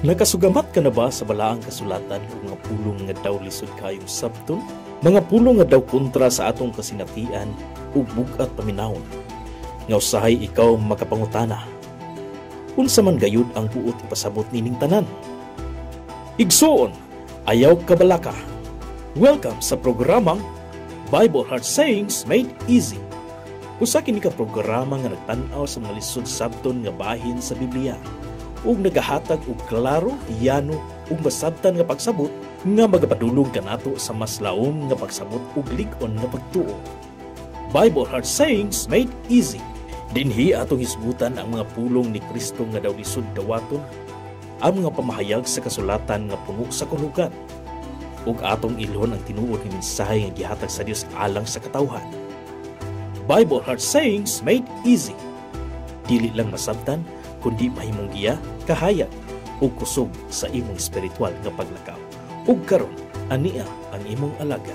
Nakasugamat ka na ba sa balaang kasulatan o mga pulong nga daw lisod kayong sabton? Mga pulong nga daw kontra sa atong kasinatian o bugat paminawon. Nga usahay ikaw makapangutana. Unsa man gayud ang buot ipasabot nining tanan? Igsoon, ayaw kabalaka. Welcome sa programang Bible Heart Sayings Made Easy. Usa kini ka programa nga nagtan-aw sa mga lisod sabton nga bahin sa Biblia ug nagahatag og klaro, yano ug masabtan nga pagsabot nga magapadulong kanato sa mas laom nga pagsabot ug lig-on nga pagtuo. Bible Heart Sayings Made Easy. Dinhi atong hisgutan ang mga pulong ni Kristo nga daw lisod dawaton, ang mga pamahayag sa kasulatan nga puno sa kahulugan, ug atong ilhon ang tinuod nga mensahe nga gihatag sa Dios alang sa katawhan. Bible Heart Sayings Made Easy. Dili lang masabtan, kundi mahimong giya, kahayag ug kusog sa imong espiritual nga paglakaw. Ug karon, ania ang imong alagad.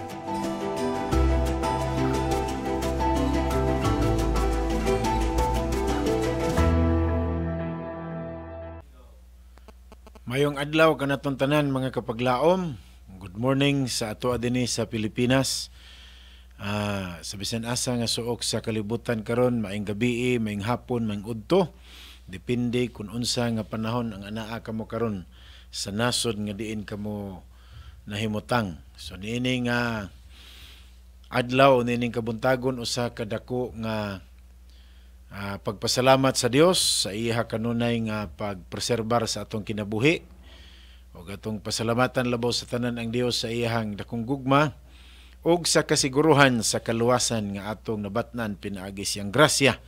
Mayong adlaw kanatong tanan mga kapaglaom. Good morning sa ato dinhi sa Pilipinas. Sa bisan asa nga suok sa kalibutan karon, maayong gabi, maayong hapon, maayong udto. Depende kung unsa nga panahon ang anaa kamo karon sa nasod nga diin kamo nahimutang. So niini nga adlaw nining kabuntagon usa ka dako nga pagpasalamat sa Dios sa iya kanunay nga pagpreserbar sa atong kinabuhi. Ug atong pasalamatan labaw sa tanan ang Dios sa iyang dakong gugma ug sa kasiguruhan sa kaluwasan nga atong nabatnan pinaagi siyang grasya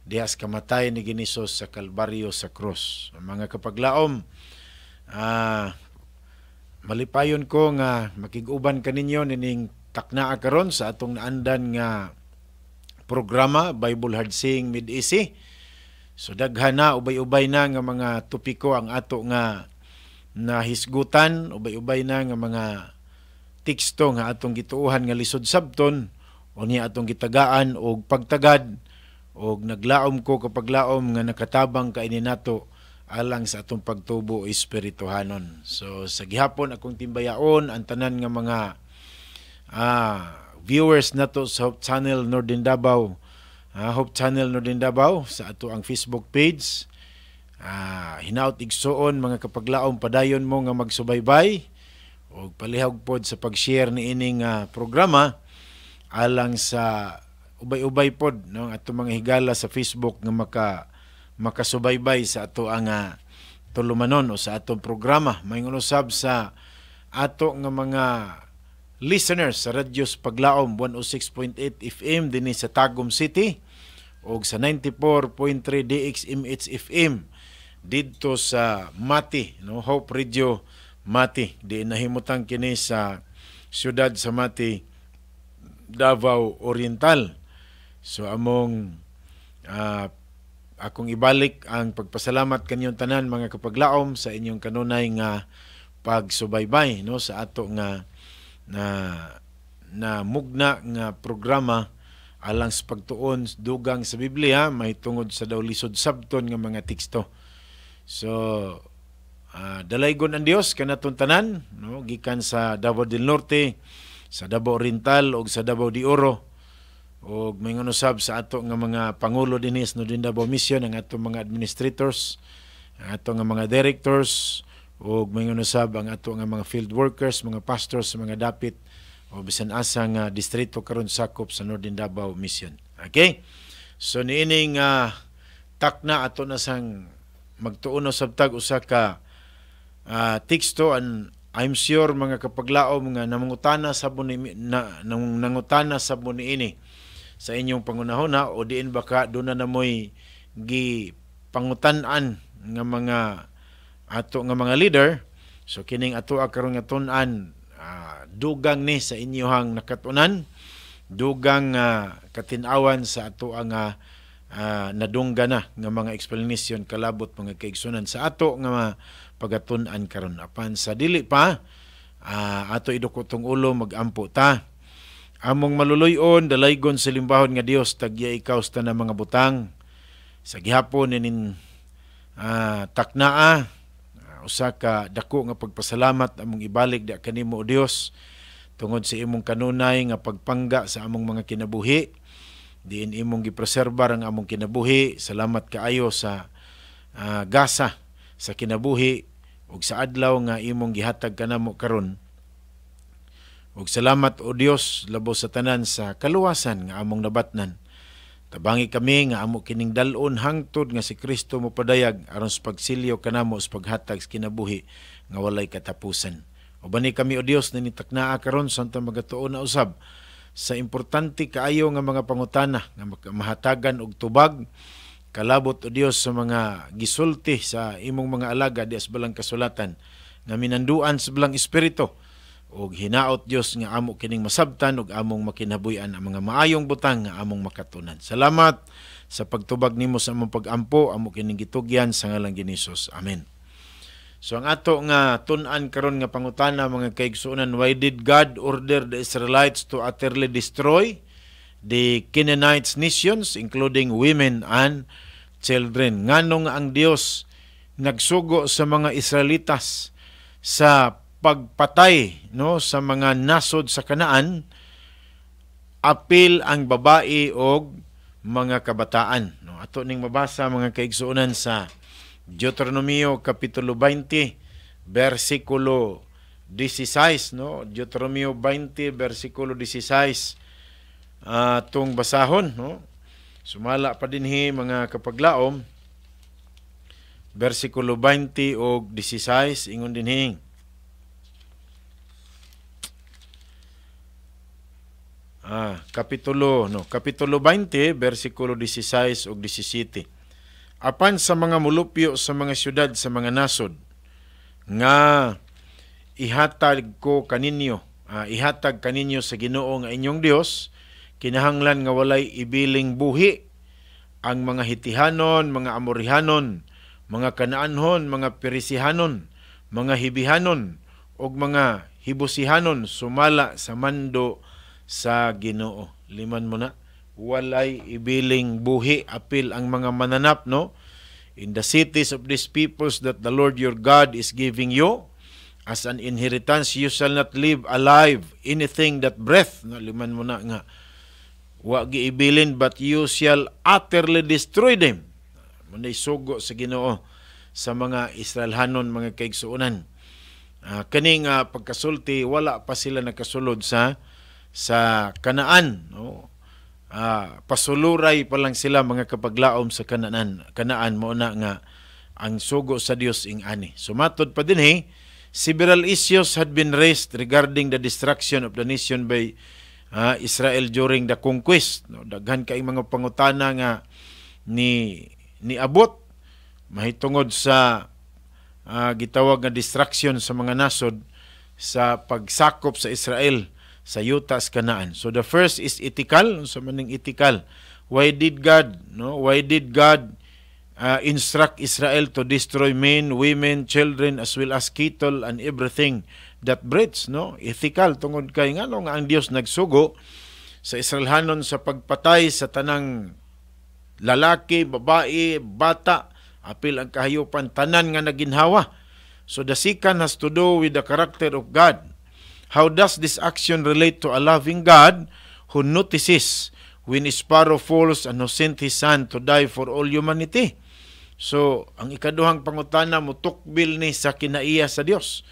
dihas kamatay ni Ginisos sa Kalbaryo sa krus. Mga kapaglaom, malipayon ko nga makig-uban kaninyo nining taknaa karon sa atong naandan nga programa Bible Heart Sayings Made Easy. So daghan na, ubay-ubay na nga mga topiko ang ato nga nahisgutan, ubay-ubay na nga mga teksto nga atong gituuhan nga lisod sabton o niya atong gitagaan og pagtagad og naglaom ko kapag laom nga nakatabang kaini nato alang sa atong pagtubo espirituhanon. So sa gihapon akong timbayaon ang tanan nga mga viewers nato sa Hope Channel Northern Davao, Hope Channel Northern Davao sa ato ang Facebook page. Hinaut igsuon mga kapaglaom, padayon mo nga magsubaybay o palihog pod sa pag-share ni ining programa alang sa ubay-ubay pod no ato mga higala sa Facebook nga makasubaybay sa ato ang tulumanon o sa atong programa. Mayingon usab sa ato nga mga listeners sa Radyos Paglaom 106.8 FM dinhi sa Tagum City o sa 94.3 DXMH FM didto sa Mati, no, Hope Radio Mati. Di nahimutang kini sa siyudad sa Mati, Davao Oriental. So among akong ibalik ang pagpasalamat kanyong tanan mga kapaglaom sa inyong kanunay nga pagsubaybay no sa ato nga na mugna nga programa alang sa pagtuon dugang sa Biblia may tungod sa daw lisod sabton nga mga teksto. So dalaygon ang Dios kanatong tanan no gikan sa Davao del Norte, sa Davao Oriental ug sa Davao de Oro. Og may usab sa ato nga mga pangulo dinhi no din Davao Mission, ang ato mga administrators, ang ato nga mga directors, og may usab ang ato nga mga field workers, mga pastors, mga dapit o bisan asa nga distrito karon sakop sa Northern Davao Mission. Okay? So niining takna ato na sang magtuon usab tag usa ka teksto and I'm sure mga kapaglaom nga namangutana sa nangutana sa ini sa inyong pangunahon o diin baka doon na mo'y gipangutan-an nga mga ato nga mga leader. So kining ato karon nga tun-an dugang ni sa inyohang nakatunan, dugang katinawan sa ato ang nadungga na nga mga explanation kalabot mga kaigsunan sa ato nga pagatun-an karon. Apan sa dili pa ato idukotong ulo magampo ta. Among maluluyon, dalaygon sa limbahon nga Dios tagya ikaw sa tanang mga butang. Sa gihapon nin taknaa, usa ka dako nga pagpasalamat among ibalik di kanimo o Dios tungod sa imong kanunay nga pagpangga sa among mga kinabuhi. Diin imong gipreserbar ang among kinabuhi. Salamat kaayo sa gasa sa kinabuhi ug sa adlaw nga imong gihatag kanamo karon. Ug salamat o Dios labo sa tanan sa kaluwasan nga among nabatnan. Tabangi kami nga amo kining dal-on hangtod nga si Kristo mopadayag aron sa pagsilyo kanamo sa paghatag sa kinabuhi nga walay katapusan. Ubani kami o Dios na nitaknaa karon sa magatuon na usab sa importante kaayo nga mga pangutana nga mahatagan og tubag. Kalabot o Dios sa mga gisulti sa imong mga alaga di asbalang kasulatan nga minanduan sa belang espiritu. Og hinaot Dios nga amo kining masabtan ug among makinabuhi-an ang mga maayong butang nga among makatunan. Salamat sa pagtubag nimo sa among pag-ampo, amo kining gitugyan sa ngalan ni Hesus. Amen. So ang ato nga tun-an karon nga pangutana mga kaigsuonan, why did God order the Israelites to utterly destroy the Canaanite nations including women and children? Nganong ang Dios nagsugo sa mga Israelitas sa pagpatay sa mga nasod sa Kanaan, apil ang babae o mga kabataan. Ato ning mabasa mga kaigsuonan sa Deuteronomio Kapitulo 20, versikulo 16. Deuteronomio 20, versikulo 16. Itong basahon. Sumala pa din mga kapaglaom. Versikulo 20 o 16, ingon din Kapitulo 20, versikulo 16 ug 17. Apan sa mga mulupyo sa mga syudad sa mga nasod nga ihatag kaninyo sa Ginoo nga inyong Dios, kinahanglan nga walay ibiling buhi ang mga Hitihanon, mga Amorihanon, mga Kanaanhon, mga Perisihanon, mga Hibihanon ug mga Hibusihanon sumala sa mando sa Ginoo. Liman mo na, walay ibiling buhi apil ang mga mananap, in the cities of these peoples that the Lord your God is giving you as an inheritance, you shall not leave alive anything that breath. Liman mo na nga, wa giibilin, but you shall utterly destroy them. Munay sugo sa Ginoo sa mga Israelhanon, mga kaigsuonan. Kaning pagkasulti, wala pa sila nakasulod sa Kanaan. Pasuluray pa lang sila mga kapaglaom sa Kanaan mo na nga ang sugo sa Dios ing ani. Sumatod pa din several issues had been raised regarding the destruction of the nation by Israel during the conquest. Daghan kay mga pangutana nga ni abot mahitungod sa gitawag nga destruction sa mga nasod sa pagsakop sa Israel sa yutas Kanaan. So the first is ethical. Sa maning ethical, why did God instruct Israel to destroy men, women, children as well as cattle and everything that breathes? Ethical tungod kay nga ang Dios nagsugo sa Israelhanon sa pagpatay sa tanang lalaki, babae, bata, apil ang kahayupan, tanan nga naginhawa. So the second has to do with the character of God. How does this action relate to a loving God who notices when a sparrow falls and who sent His Son to die for all humanity? So, ang ikaduhang pangutana mo tukbil ni sa kinaiya sa Dios.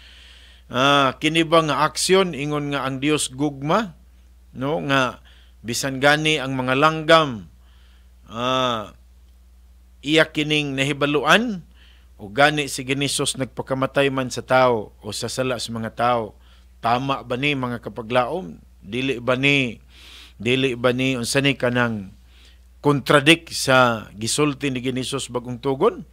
Kini ba nga aksyon ingon nga ang Dios gugma, nga bisan gani ang mga langgam iya kining nahibaluan o gani si Hesus nagpakamatay man sa tao o sa sala sa mga tao. Tama ba ni mga kapaglaom? Dili ba ni unsa ni kanang contradict sa gisulti ni Hesus bagong tugon?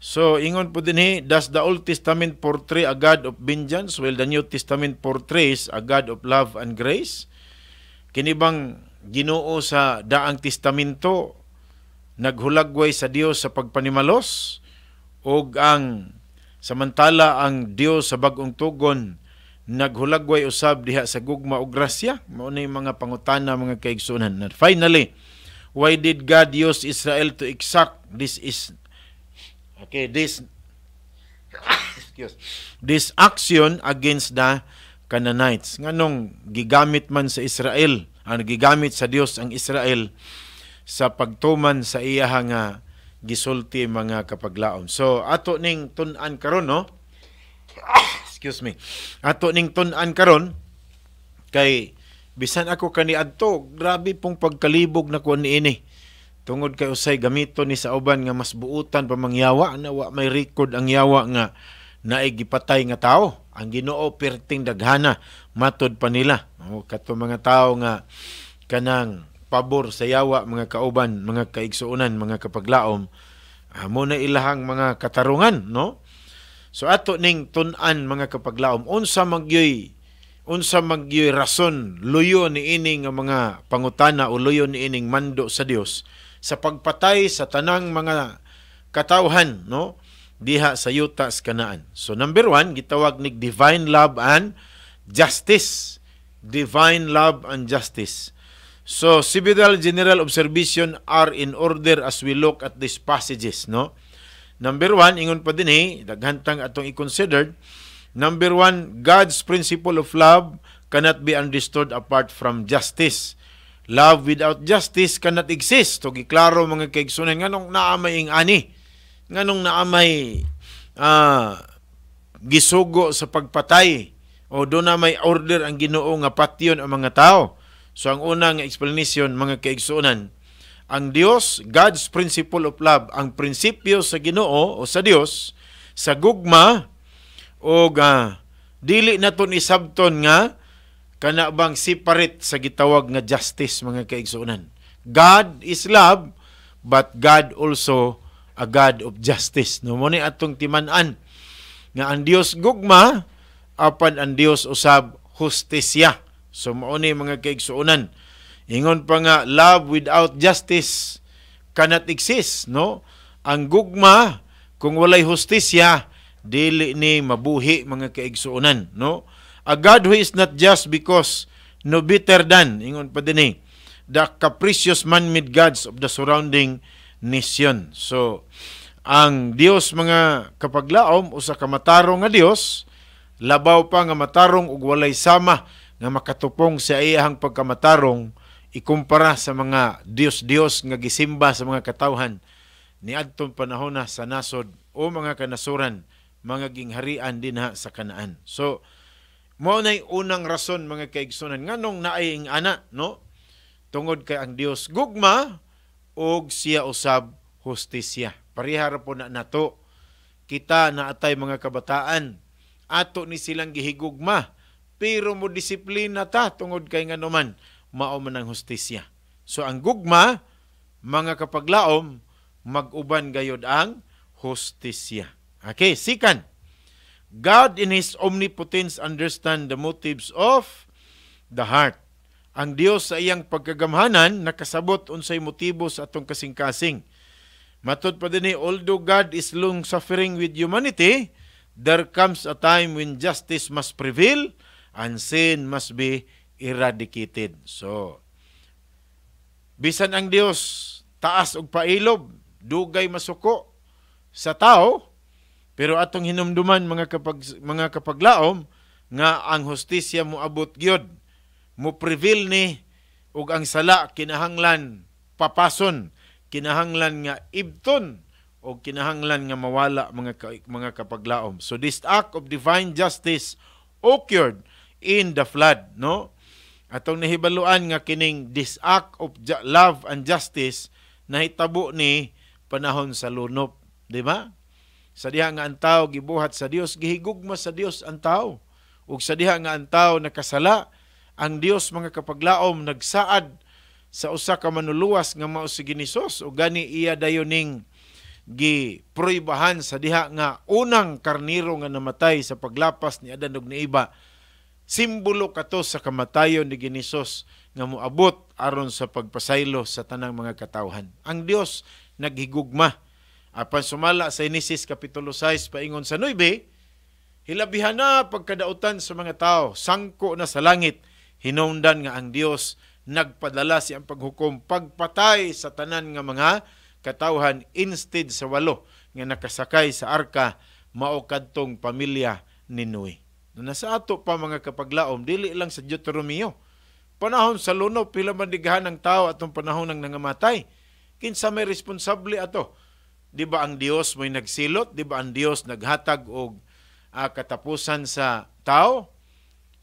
So ingon po din does the Old Testament portray a God of vengeance while the New Testament portrays a God of love and grace? Kini bang Ginoo sa daang testamento naghulagway sa Dios sa pagpanimalos ug samantala ang Dios sa bagong tugon naghulagway usab diha sa gugma ug grasya? Mao na mga pangutana mga kaigsunan. And finally, why did God use Israel to exact this this action against the Canaanites. Nganong gigamit man sa Israel, gigamit sa Dios ang Israel sa pagtuman sa iyang nga gisulti mga kapaglaom. So ato ning tun-an karon, no? Excuse me. Ato ning tun-an karon kay bisan ako kaniadto, grabe pong pagkalibog na ko niini. Tungod kay usay gamito ni sa uban nga mas buutan pa mangyawa na wa may record ang yawa nga naay gipatay nga tao. Ang Ginoo perting daghana matud pa nila. Kato mga tao nga kanang pabor sa yawa, mga kauban, mga kaigsuunan, mga kapaglaom, mo na ilahang mga katarungan, no? So ato ning tun-an mga kapaglaom, unsa magyoy rason luyo ni ining nga mga pangutana o luyo ni ining mando sa Dios sa pagpatay sa tanang mga katawhan, no? Diha sa yuta sa Kanaan. So number 1, gitawag ni divine love and justice. Divine love and justice. So several general observation are in order as we look at these passages, no? Number 1, ingon pa din daghantang atong i-considered. Number 1, God's principle of love cannot be understood apart from justice. Love without justice cannot exist. So giklaro mga kaigsunan nganong naamay ing ani. Nganong naamay gisugo sa pagpatay o do na may order ang Ginoo nga patyon ang mga tao. So ang unang explanation mga kaigsunan, ang Dios, God's principle of love, ang prinsipyo sa Ginoo o sa Dios sa gugma o dili naton isabton nga kana bang separate sa gitawag nga justice mga kaigsunan. God is love, but God also a God of justice. No mo ni atong timan-an nga ang Dios gugma apan ang Dios usab hustisya. So mao ni mga kaigsuonan. Ingon pa nga love without justice cannot exist, no? Ang gugma kung walay hustisya dili ni mabuhi mga kaigsuonan, no? A God who is not just because no better than, ingon pa din the capricious man-made gods of the surrounding nation. So, ang Dios mga kapaglaom, usa ka matarong nga Dios, labaw pa nga matarong ug walay sama nga makatupong sa iyang pagkamatarong ikumpara sa mga Dios-Dios nga gisimba sa mga katawhan ni adtong panahon sa nasod o mga kanasuran, mga gingharian dinha sa Kanaan. So, mao nay unang rason mga kaigsunan nganong naay ing ana, no? Tungod kay ang Dios gugma og siya usab hustisya. Parihara po na nato kita na atay mga kabataan ato ni silang gihigugma pero mo disiplina ta tungod kay nganuman mao man ang hustisya. So ang gugma mga kapaglaom mag-uban gayod ang hustisya. Okay, second, God in His omnipotence understand the motives of the heart. Ang Dios sa iyang pagkagamhanan nakasabot unsay motibo sa atong kasing-kasing. Matud pa din although God is long suffering with humanity, there comes a time when justice must prevail and sin must be eradicated. So, bisan ang Dios taas og pailob, dugay masuko sa tao, pero atong hinumduman mga kapaglaom nga ang hustisya mo abot gyud, mo prevail ni ug ang sala kinahanglan papason, kinahanglan nga ibton o kinahanglan nga mawala mga kapaglaom. So this act of divine justice occurred in the flood, no? Atong nahibaluan nga kining this act of love and justice nahitabo ni panahon sa lunop, di ba? Sa diha nga ang tao gibuhat sa Dios, gihigugma sa Dios ang tao. Ug sa diha nga ang tao nakasala, ang Dios mga kapaglaom nagsaad sa usa ka manuluwas nga mao si Ginisos o gani iya dayoning giproybahan sa diha nga unang karniro nga namatay sa paglapas ni Adan ug ni Eva. Simbolo kato sa kamatayon ni Ginisos nga moabot aron sa pagpasaylo sa tanang mga katawhan. Ang Dios naghigugma. Apan sumala sa Genesis Kapitulo 6 paingon sa 9, hilabihan na pagkadautan sa mga tao, sangko na sa langit, hinungdan nga ang Dios nagpadala siyang paghukom, pagpatay sa tanan nga mga katawhan instead sa 8 nga nakasakay sa arka mao kadtong pamilya ni Noe. Nasa ato pa mga kapaglaom, dili lang sa Deuteronomio. Panahon sa lunop, pila man dighan ng tao atong panahon ng nangamatay. Kinsa may responsable ato? Di ba ang Dios may nagsilot? Di ba ang Dios naghatag og katapusan sa tao?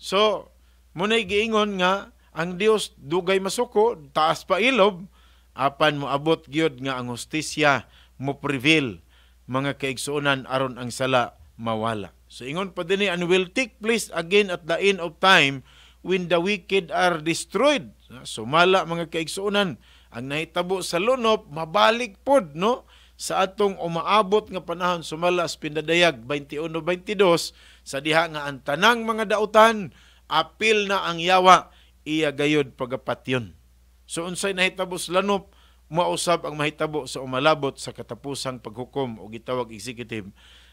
So, muna'y giingon nga, ang Dios dugay masuko, taas pa ilob, apan moabot gyud nga ang hustisya mo prevail, mga kaigsuonan aron ang sala mawala. So ingon pa dinhi, and will take place again at the end of time when the wicked are destroyed. Sumala mga kaigsuonan, ang nahitabo sa lunop mabalik pod no sa atong umaabot nga panahon. Sumala sa Pindadayag 21-22 sa diha nga ang tanang mga dautan apil na ang yawa, iya gayod pagapatyon. So unsay nahitabo sa lanop, mausab ang mahitabo sa umalabot sa katapusang paghukom o gitawag executive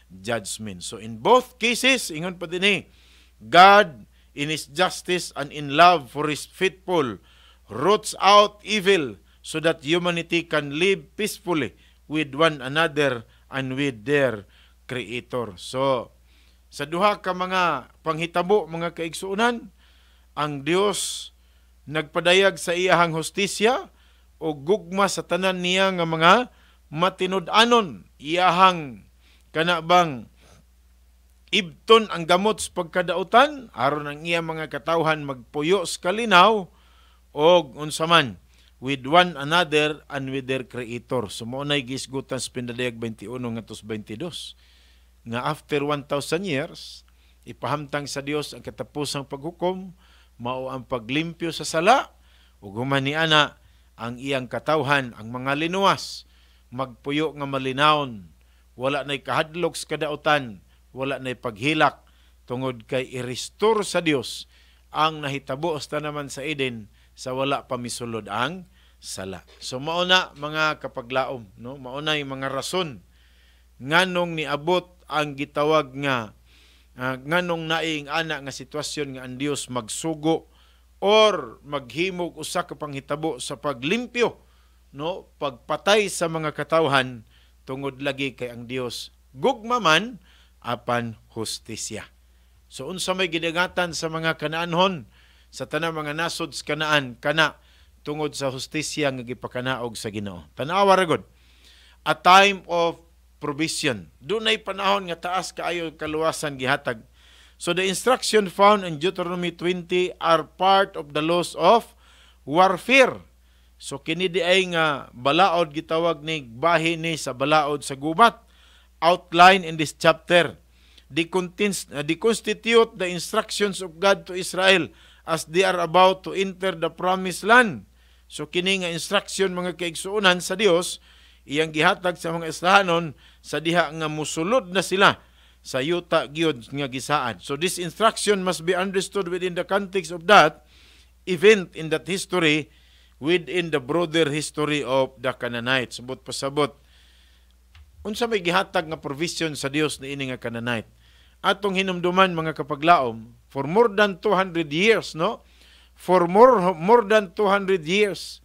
judgment. So in both cases, ingon pa dinhi, God in His justice and in love for His faithful roots out evil so that humanity can live peacefully with one another and with their Creator. So sa duha ka mga panghitabo, mga kaigsuunan, ang Dios nagpadayag sa iyahang hustisya o gugma sa tanan niya nga mga matinud-anon. Iyahang kanabang ibton ang gamot sa pagkadautan aron ang iya mga katawhan magpuyo sa kalinaw o unsaman with one another and with their Creator. So mo nay gisgutan sa Pindadayag 21-22 nga after 1,000 years ipahamtang sa Dios ang katapusang paghukom, mao ang paglimpyo sa sala ug human niana ang iyang katawhan, ang mga linuwas magpuyo nga malinawon, wala nay kahadlok sa kadautan, wala nay paghilak, tungod kay i-restore sa Dios ang nahitabo sa naman sa Eden sa wala pa misulod ang sala. So mauna mga kapaglaom, no? Mauna yung mga rason nganong niabot ang gitawag nga nganong naing ana nga sitwasyon nga ang Dios magsugo or maghimog usa ka panghitabo sa paglimpyo, no, pagpatay sa mga katawhan tungod lagi kay ang Dios gugma man apan hustisya. So unsa may gidagatan sa mga Kanaanhon, sa tanang mga nasod sa Kanaan kana tungod sa hustisya nga gipakanaog sa Ginoo. Tanawa ra gud, a time of provision. Dunay panahon nga taas kaayo kaluwasan gihatag. So the instruction found in Deuteronomy 20 are part of the laws of warfare. So kini di ay nga balaod gitawag ni bahin ni sa balaod sa gubat. Outline in this chapter, they constitute the instructions of God to Israel as they are about to enter the promised land. So kini nga instruction mga kaigsuonan sa Dios, iyang gihatag sa mga Israhanon sa diha nga musulod na sila sa yuta gyud nga gisaad. So this instruction must be understood within the context of that event in that history, within the broader history of the Canaanites. Sabot pasabot, unsa may gihatag nga provision sa Dios ni ini nga Canaanite? Atong hinumduman mga kapaglaom, for more than 200 years, no? For more than 200 years,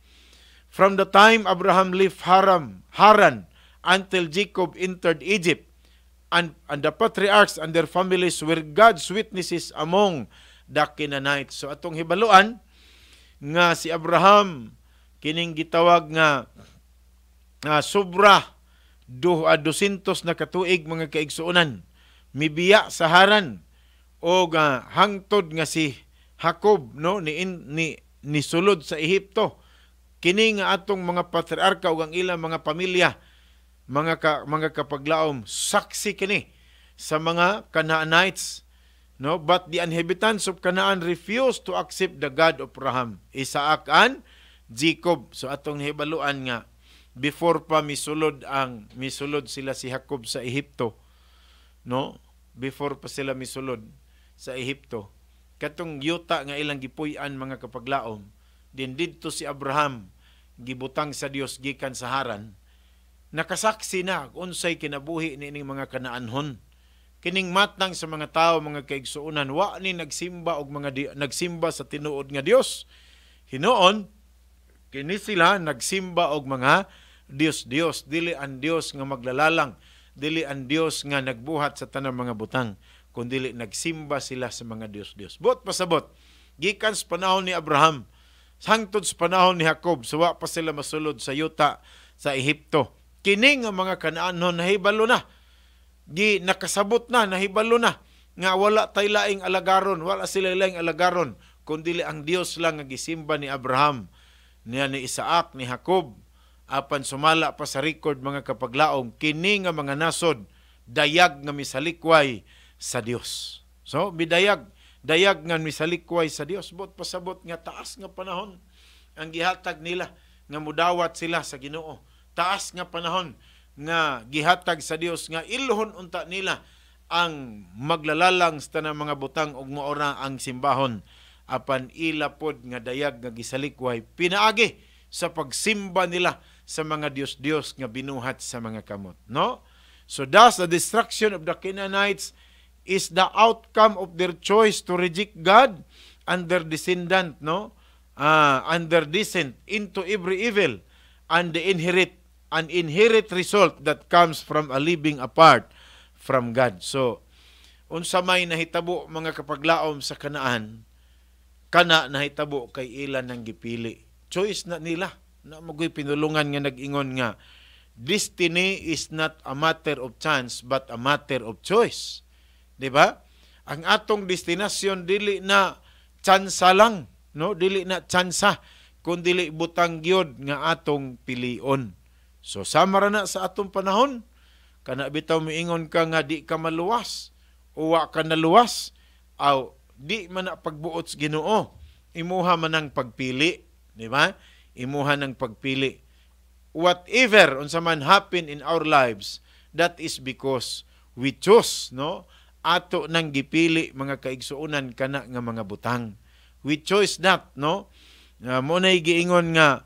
from the time Abraham left Haran until Jacob entered Egypt, and the patriarchs and their families were God's witnesses among the Canaanites. So atong hibaluan nga si Abraham kining gitawag nga sobra 200 na katuig mga kaigsuonan, mibiya sa Haran o hangtod nga si Jacob, no, ni sulod sa Ehipto. Kini nga atong mga patriarka ug ang ilang mga pamilya, mga kapaglaom, saksi kini sa mga Canaanites, no? But the inhabitants of Canaan refused to accept the God of Abraham, Isaac and Jacob. So atong hibaluan nga before pa misulod sila si Jacob sa Ehipto, no? Before pa sila misulod sa Ehipto, katong yuta nga ilang gipuy-an mga kapaglaom, din didto si Abraham gibutang sa Dios gikan sa Haran, nakasaksi na unsay kinabuhi niining mga Kanaanhon. Kining matang sa mga tao mga kaigsuonan, wa ni nagsimba og nagsimba sa tinuod nga Dios. Hinoon kini sila nagsimba og mga Dios, dili ang Dios nga maglalalang, dili ang Dios nga nagbuhat sa tanang mga butang, kundi nagsimba sila sa mga Dios-Dios. Buot pasabot, gikan sa panahon ni Abraham, hangtod sa panahon ni Jacob, suwa pa sila masulod sa yuta sa Ehipto. Kini nga mga Kanaanon nahibalo na, nakasabot na, nahibalo na, nga wala tay laing alagaron, wala sila laing alagaron, kundi ang Dios lang nga gisimba ni Abraham, niya ni Isaac, ni Jacob, apan sumala pa sa record mga kapaglaom, kini nga mga nasod, dayag nga misalikway sa Dios. So, dayag nga misalikway sa Dios. Bot pasabot nga taas nga panahon ang gihatag nila nga mudawat sila sa Ginoo. Taas nga panahon nga gihatag sa Dios nga iluhon unta nila ang maglalalang sa tanang mga butang ug moora ang simbahon, apan ilapod nga dayag nga gisalikway pinaagi sa pagsimba nila sa mga Dios-Dios nga binuhat sa mga kamot, no? So thus the destruction of the Canaanites is the outcome of their choice to reject God and their descendant, no? And their descent into every evil, and the inherent result that comes from a living apart from God. So unsa may nahitabo mga kapaglaom sa Kanaan, kana nahitabo kay ilan ng gipili. Choice na nila. Na magoy pinulungan nga nag-ingon nga, destiny is not a matter of chance but a matter of choice. Diba? Ang atong destinasyon dili na tsansa lang, no? Dili na tsansa, kundi dili butang gyud nga atong pilion. So sama ra na sa atong panahon, kana bitaw miingon ka nga di ka maluwas, uwa ka naluwas, aw di man na pagbuot sa Ginoo, imuha man ang pagpili, di ba? Imuha ng pagpili. Whatever unsa man happen in our lives, that is because we chose, no? Ato nang gipili mga kaigsuonan kana nga mga butang. We chose that, no? Mo nay giingon nga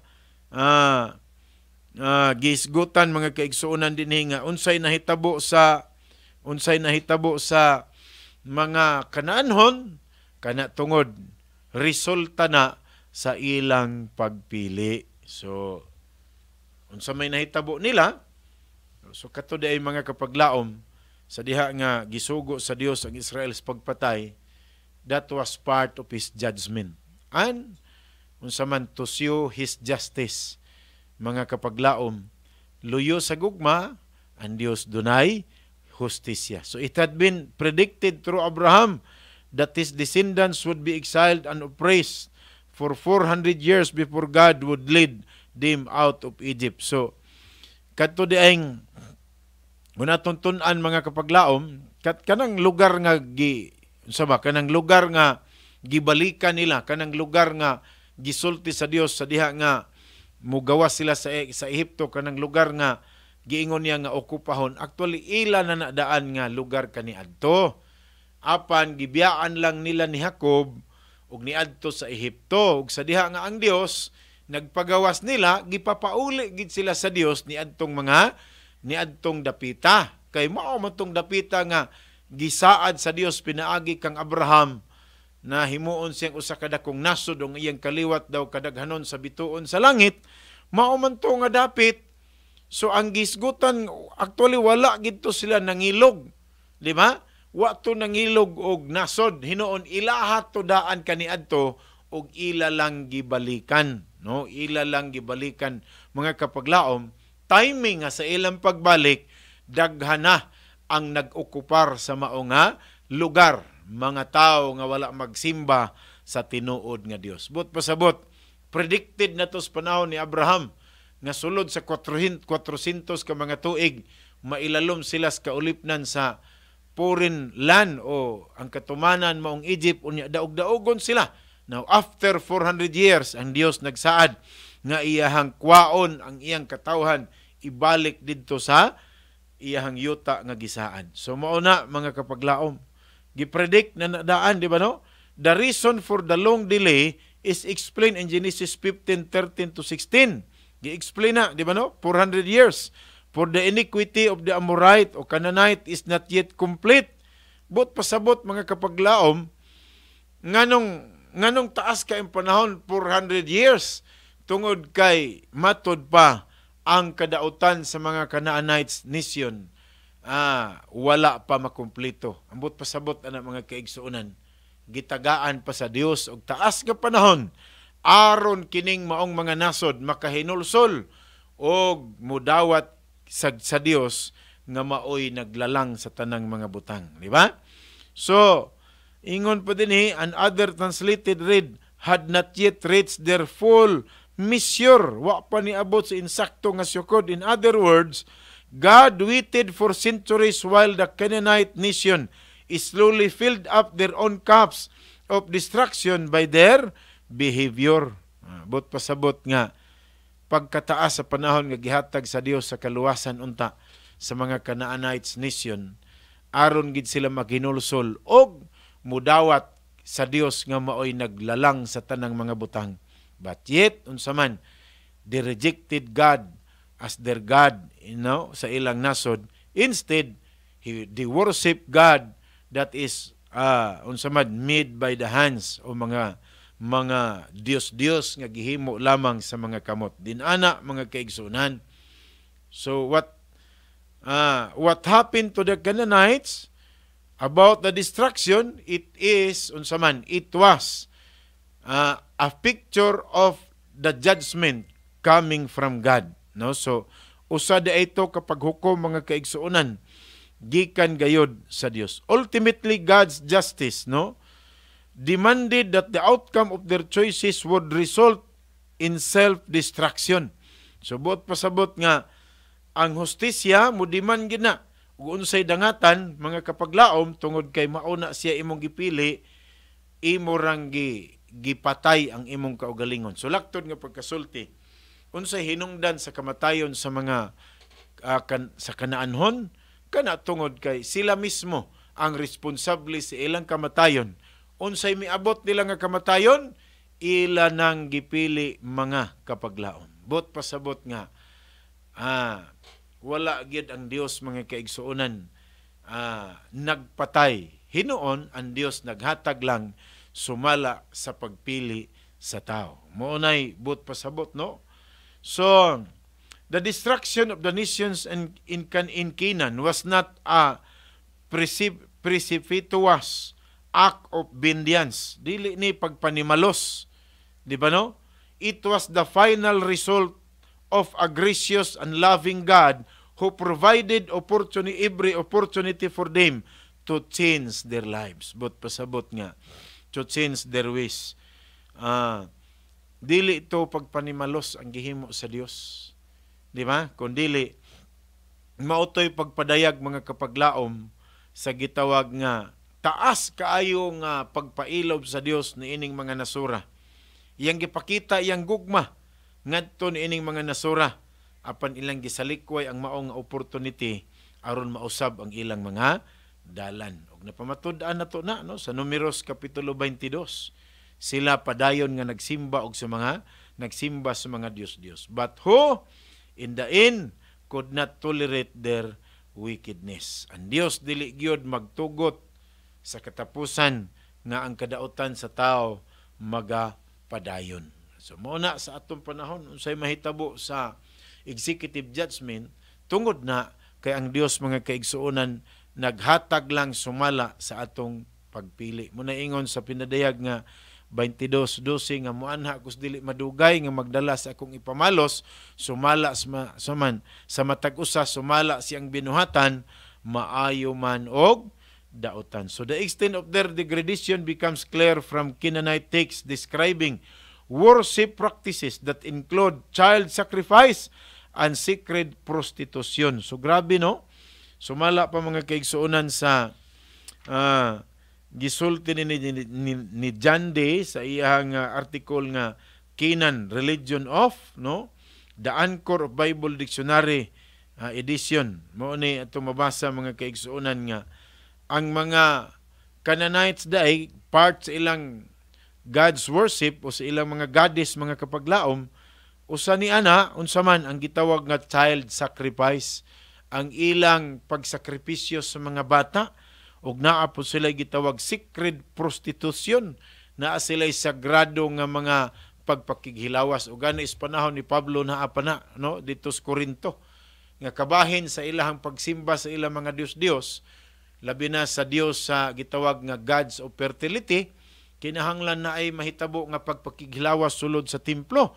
gisgutan mga kaigsuonan dinhi nga unsay nahitabo sa mga Kanaanhon kana tungod resulta na sa ilang pagpili. So unsa may nahitabo nila, so kato ay mga kapaglaom sa diha nga gisugo sa Dios ang Israel sa pagpatay, that was part of His judgment. And unsa man to show His justice, mga kapaglaom, luyo sa gugma ang Dios dunay hustisya. So it had been predicted through Abraham that his descendants would be exiled and oppressed for 400 years before God would lead them out of Egypt. So kadto diayng unatun-tun-an mga kapaglaom, kanang lugar nga kanang lugar nga gibalikan nila, kanang lugar nga gisulti sa Dios sa diha nga mugawas sila sa Ehipto, kanang lugar nga giingon niya nga okupahon, actually ila na nadaan nga lugar kaniadto. Apan gibiyaan lang nila ni Jacob ug niadto sa Ehipto, ug sa diha nga ang Dios nagpagawas nila, gipapauli gid sila sa Dios niadtong dapita. Kay mao man tong dapita nga gisaad sa Dios pinaagi kang Abraham na himuon siyang usa ka dakong nasod ug iyang kaliwat daw kadaghanon sa bituon sa langit. Mao man to nga dapit. So ang gisgutan actually wala gid to sila nangilog, di ba? Wa to nangilog og nasod, hinuon ilaha to daan kaniadto og ila lang gibalikan, no? Ila lang gibalikan mga kapaglaom. Timing nga sa ilang pagbalik, daghan na ang nag-okupar sa mao nga lugar, mga tao nga wala magsimba sa tinuod nga Dios. But pasabot, predicted na to sa panahon ni Abraham nga sulod sa 400 ka mga tuig, mailalom sila sa kaulipnan sa foreign land o ang katumanan maong Egypt, unya daog-daogon sila. Now after 400 years ang Dios nagsaad nga iyahang kwaon ang iyang katawhan ibalik didto sa iyahang yuta nga gisaan. So mao na mga kapaglaom, gipredict na nadaan, di ba no? The reason for the long delay is explained in Genesis 15:13 to 16. Gi-explain na, di ba no? 400 years. For the iniquity of the Amorite o Canaanite is not yet complete. But pasabot mga kapaglaom, nganong taas kay panahon 400 years tungod kay matod pa ang kadautan sa mga Canaanites nation wala pa makumpleto. Ambot pasabot ana mga kaigsuonan, gitagaan pa sa Dios og taas nga panahon aron kining maong mga nasod makahinulsol og mudawat sa Dios nga maoy naglalang sa tanang mga butang, di ba? So ingon pa dinhi, and other translated read, had not yet reached their full measure. Wa pa niabot sa insakto nga syukod. In other words, God waited for centuries while the Canaanite nation slowly filled up their own cups of destruction by their behavior. Bot pasabot nga pagkataas sa panahon nga gihatag sa Dios sa kaluwasan unta sa mga Canaanites nation, aron gid sila maghinulsol og mudawat sa Dios nga maoy naglalang sa tanang mga butang. But yet, unsa man, they rejected God as their God, sa ilang nasod. Instead, they worship God that is unsa man, made by the hands o mga Dios nga gihimo lamang sa mga kamot. Dinana mga kaigsunan. So what happened to the Canaanites about the destruction? It was a picture of the judgment coming from God. No? So usa ito kapag hukom mga kaigsuonan gikan gayod sa Dios. Ultimately, God's justice demanded that the outcome of their choices would result in self-destruction. So buot pasabot nga ang hustisya mo demand gid na ug unsay dangatan mga kapaglaom tungod kay mauna siya imong gipili, imo rang gipatay ang imong kaugalingon. So laktod nga pagkasulti, unsay hinungdan sa kamatayon sa mga sa kanaanhon, kana tungod kay sila mismo ang responsable sa ilang kamatayon. Unsay miabot nila nga kamatayon, ila nang gipili mga kapaglaom. Bot pasabot nga wala gyud ang Dios mga kaigsuonan nagpatay. Hinuon ang Dios naghatag lang sumala sa pagpili sa tao. Moonay but pasabot, no? So the destruction of the nations in Canaan was not a precipitous act of vengeance. Dili ni pagpanimalos, di ba no? It was the final result of a gracious and loving God who provided every opportunity for them to change their lives. But pasabot nga, to change their ways. Dili ito pagpanimalos ang gihimo sa Dios. Di ba? Kung dili, mautoy pagpadayag mga kapaglaom sa gitawag nga taas kaayo nga pagpailob sa Dios ni ining mga nasura. Iyang gipakita, iyang gugma, ngadto ni ining mga nasura, apan ilang gisalikway ang maong opportunity aron mausab ang ilang mga dalan. Og napamatud-an nato na sa Números kapitulo 22. Sila padayon nga nagsimba sa mga Dios. But who in the end could not tolerate their wickedness. Ang Dios dili gyud magtugot sa katapusan nga ang kadautan sa tao magapadayon. So mao na sa atong panahon unsay mahitabo sa executive judgment tungod na kay ang Dios mga kaigsuonan naghatag lang sumala sa atong pagpili. Muna ingon sa pinadayag nga 22:12 nga muanha kus dili madugay nga magdala sa akong ipamalos, sumala sa matag usa, sumala siyang binuhatan, maayo man og dautan. So the extent of their degradation becomes clear from Canaanite texts describing worship practices that include child sacrifice and sacred prostitution. So grabe, no? Sumala pa mga kaigsuonan sa gisulti ni John Day sa iyang article nga Canaan Religion of, no? The Anchor of Bible Dictionary edition. Mao ni ato mabasa mga kaigsuonan nga ang mga Canaanites day part sa ilang God's worship o sa ilang mga goddess, mga kapaglaom, usa ni ana unsa man ang gitawag nga child sacrifice, ang ilang pagsakripisyo sa mga bata, ug naa po sila gitawag sacred prostitution, naa sila sagrado nga mga pagpakighilawas. Ug gani is panahon ni Pablo naa pa na, no, dito sa Korinto nga kabahin sa ilahang pagsimba sa ilang mga Dios-Dios, labi na sa Dios sa gitawag nga gods of fertility, kinahanglan na ay mahitabo nga pagpakighilawas sulod sa templo.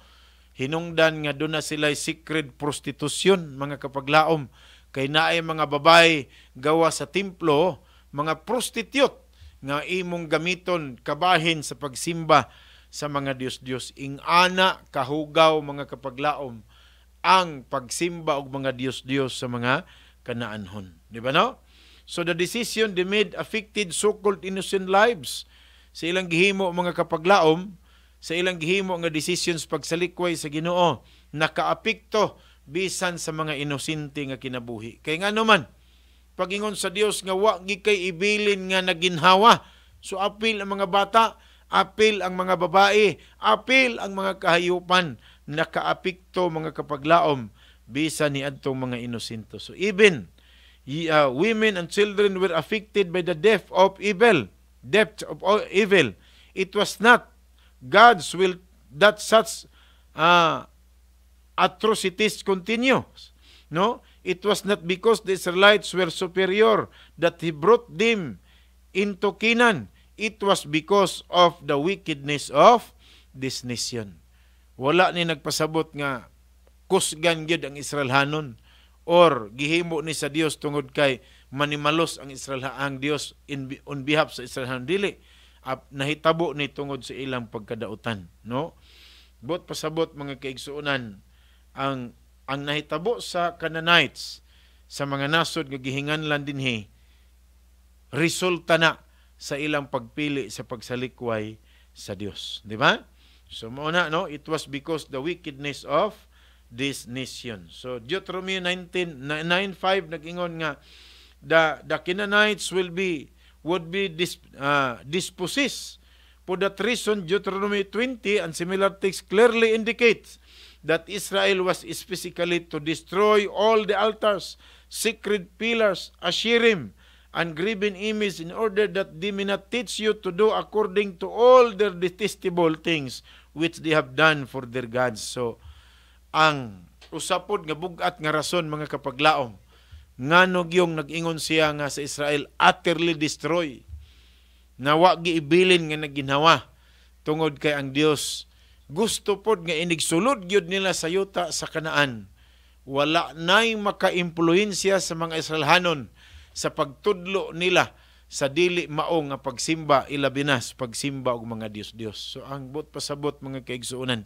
Hinungdan nga doon na sila'y secret prostitution, mga kapaglaom, kay naay mga babae gawa sa templo, mga prostitute, nga imong gamiton kabahin sa pagsimba sa mga Dios-Dios. Ingana kahugaw, mga kapaglaom, ang pagsimba og mga Dios-Dios sa mga kanaanhon. Di ba no? So the decision they made affected so-called innocent lives. Sa ilang gihimo, mga kapaglaom, sa ilang gihimo nga decisions pagsalikway sa Ginoo, nakaapekto bisan sa mga inosente nga kinabuhi. Kay nga naman, pagingon sa Dios nga wa gi kay ibilin nga naginhawa. So apil ang mga bata, apil ang mga babae, apil ang mga kahayupan, nakaapekto, mga kapaglaom, bisan ni adtong mga inosente. So even women and children were affected by the depth of evil. It was not God's will that such atrocities continue. No? It was not because the Israelites were superior that He brought them into Canaan. It was because of the wickedness of this nation. Wala ni nagpasabot nga kusgan gyud ang Israelhanon, or gihimo ni sa Dios tungod kay manimalos ang ang Dios on behalf sa Israelhanon. Dili, nahitabo ni tungod sa ilang pagkadautan, no? Bot pasabot, mga kaigsuonan, ang nahitabo sa Canaanites, sa mga nasod nga gihinganlan dinhi, resulta na sa ilang pagpili sa pagsalikway sa Dios, di ba? So mao na, no, it was because the wickedness of this nation. So Deuteronomy 9:5 nag-ingon nga the Canaanites would be dispossessed. For that reason, Deuteronomy 20 and similar texts clearly indicates that Israel was specifically to destroy all the altars, sacred pillars, asherim, and graven images, in order that they may not teach you to do according to all their detestable things which they have done for their gods. So ang usapod nga bugat nga rason, mga kapaglaom, ngano gyung nag-ingon siya nga sa Israel utterly destroy, na wa giibilin nga naginhawa, tungod kay ang Dios gusto pod nga inigsulod gyud nila sa yuta sa Kanaan. Wala nay maka-impluwensya sa mga Israelhanon sa pagtudlo nila sa dili mao nga pagsimba, ilabinas pagsimba og mga Dios-Dios. So ang bot pasabot, mga kaigsuonan,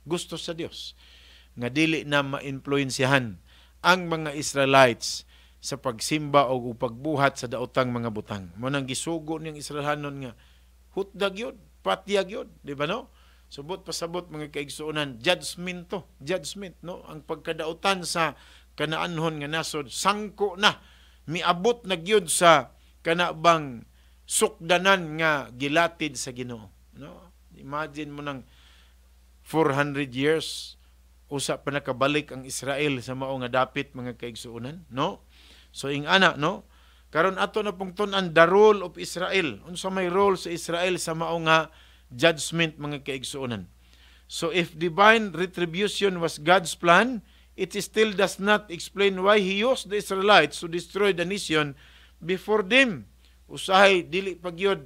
gusto sa Dios nga dili na ma-influensyahan ang mga Israelites sa pagsimba o pagbuhat sa daotang mga butang. Mo nang gisugo niyang Israelhanon nga hutdag yun, patyag yun, di ba no? Subot pasabot, mga kaigsuonan, judgment, no? Ang pagkadautan sa kanaanhon nga nasod, sangko na, miabot na gyud sa kanabang sukdanan nga gilatid sa Ginoo, no? Imagine mo nang 400 years usa pa nakabalik ang Israel sa mao nga dapit, mga kaigsuonan, no? So ingana, no, karon ato na pong tun-an the role of Israel. Unsa may role sa Israel sa mao nga judgment, mga kaigsuonan? So if divine retribution was God's plan, it still does not explain why He used the Israelites to destroy the nation before them. Usahay dili pagyod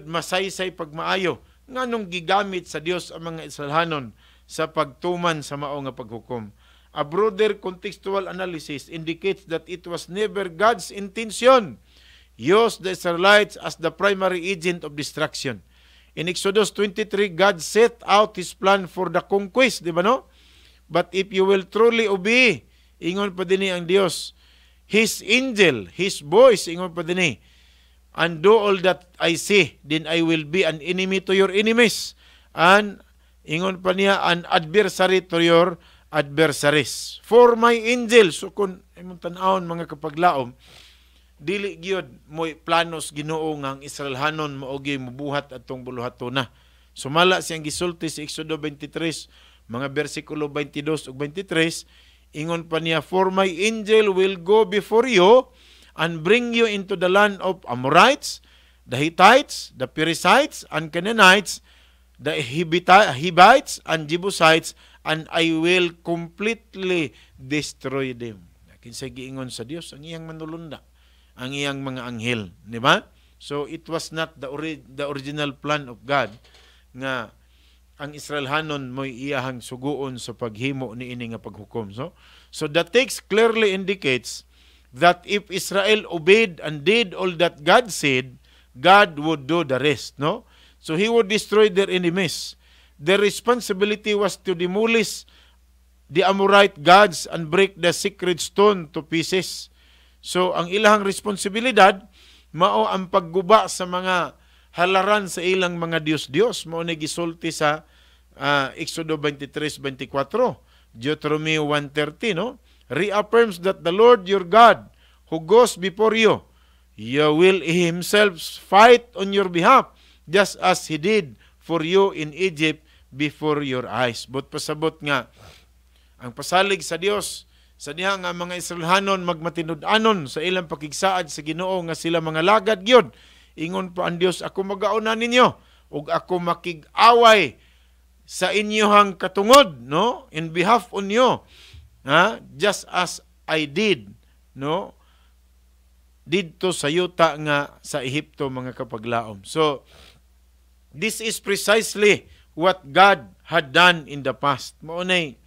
masaysay pagmaayo nganong gigamit sa Dios ang mga Israelhanon sa pagtuman sa mao nga paghukom. A broader contextual analysis indicates that it was never God's intention use the Israelites as the primary agent of destruction. In Exodus 23, God set out His plan for the conquest, di ba no? But if you will truly obey, ingon pa din ang Dios, His angel, His voice, ingon pa din and do all that I say, then I will be an enemy to your enemies, and ingon pa niya, an adversary to your adversaries. For my angel, so kung imong tan-awon, mga kapaglaom, dili gyud mo'y planos Ginoo nga ang Israelhanon maogi mubuhat atong buluhatuna. Sumala siyang gisulti sa Exodo 23, mga bersikulo 22 ug 23, ingon pa niya, for my angel will go before you and bring you into the land of Amorites, the Hittites, the Perizzites, and Canaanites, the Hivites and Jebusites, and I will completely destroy them. Kinsay giingon sa Dios, ang iyang manulunda, ang iyang mga anghel, di ba? So it was not the original plan of God nga ang Israelhanon mo'y iyahang suguon sa paghimo ni ini nga paghukom. So the text clearly indicates that if Israel obeyed and did all that God said, God would do the rest, no? So He would destroy their enemies. Their responsibility was to demolish the Amorite gods and break the sacred stone to pieces. So ang ilahang responsibilidad mao ang pagguba sa mga halaran sa ilang mga Diyos-Diyos. Mao na gisulti sa Exodo 23:24, Deuteronomy 1:30, no? Reaffirms that the Lord your God who goes before you, will Himself fight on your behalf, just as He did for you in Egypt before your eyes. But pasabot nga, ang pasalig sa Dios sa diha nga mga Israelhanon magmatinud-anon sa ilang pakigsaad sa Ginoo nga sila mga lagad gyud. Ingon pa ang Dios, ako magauna ninyo ug ako makig-away sa inyohang katungod, no? In behalf on you, just as I did, no? Didto sa yuta nga sa Ehipto mga kapaglaom. So this is precisely what God had done in the past. Maunay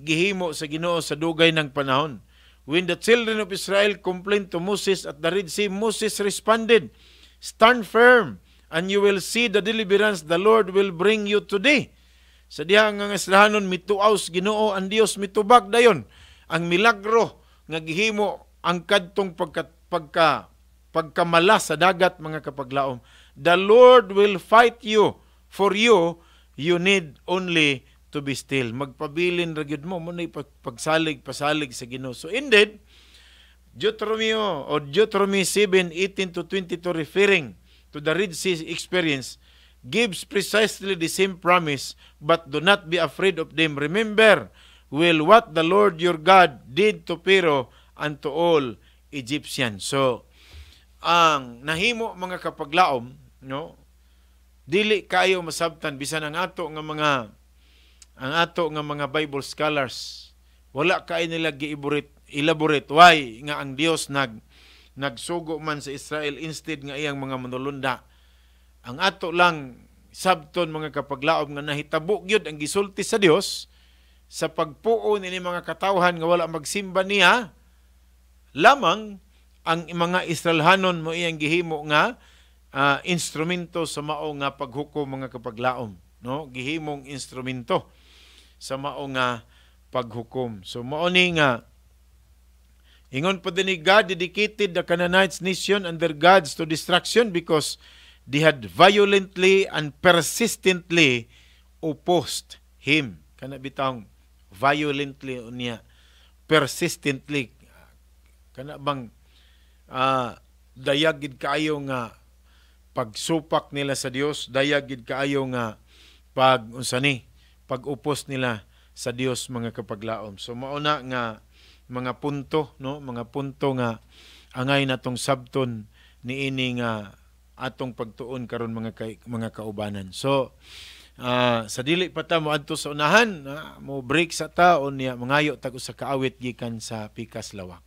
gihimo sa Ginoo sa dugay ng panahon. When the children of Israel complained to Moses at the Red Sea, Moses responded, "Stand firm, and you will see the deliverance the Lord will bring you today." Sa diha nga Israelhanon mituaws Ginoo ang Dios mitubag dayon ang milagro nga gihimo ang kadtong pagkamala sa dagat mga kapaglaom. The Lord will fight you for you. You need only to be still. Magpabilin ra gyud mo na pasalig sa Ginoo. So indeed, Deuteronomy 7:18-22 referring to the Red Sea experience gives precisely the same promise, but do not be afraid of them. Remember what the Lord your God did to Pharaoh and to all Egyptians. So ang nahimo mga kapaglaom, no, dili kayo masabtan bisan ang ato nga mga Bible scholars, wala kay nila elaborate why nga ang Dios nagsugo man sa Israel instead nga iyang mga manulunda. Ang ato lang sabton mga kapaglaom nga nahitabo gyud ang gisulti sa Dios sa pagpuon ini mga katawhan nga wala magsimba niya, lamang ang mga Israelhanon mo iyang gihimo nga instrumento sa mao nga paghukom mga kapaglaom, no? Gihimong instrumento sa mao nga paghukom. So mao ni nga ingon pa din ni God dedicated the Canaanite nation and their gods to destruction because they had violently and persistently opposed Him. Kana bitang violently niya, persistently. Kana bang dayagid kaayo nga pagsupak nila sa Dios, dayagid kaayo nga pag-upos nila sa Dios mga kapaglaom. So mauna nga mga punto, no, mga punto nga angay natong sabton niini nga atong pagtuon karon mga kaubanan. So sa dili pa ta mo adto sa unahan, mo break sa ta o niya mangayo tag usa ka awit gikan sa Pikas Lawak.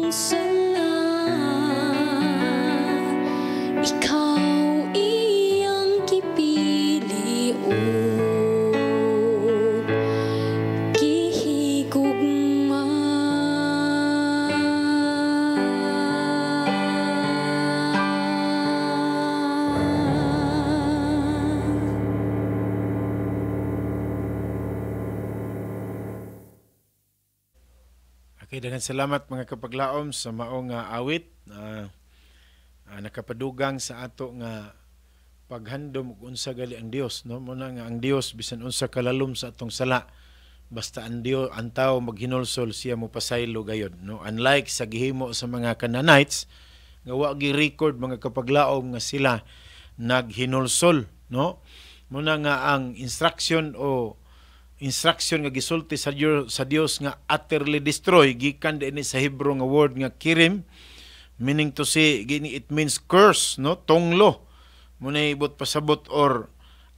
sala, ikaw iyang kipili o gihigugma. Okay, dengan salamat mga kapaglaom sa maong awit nakapadugang sa ato nga paghandom ug unsa gali ang Dios, no? Muna nga ang Dios bisan unsa kalalom sa atong sala, basta ang Dios ang tao maghinulsol siya mo pasaylo gayod, no? Unlike sa gihimo sa mga Canaanites nga wa gi-record mga kapaglaom nga sila naghinulsol, no? Muna nga ang instruction nga gisulti sa Dios nga utterly destroy gikan dinhi sa Hebrew nga word nga kirim, meaning to say it means curse, no? Tonglo muna ibot pasabot or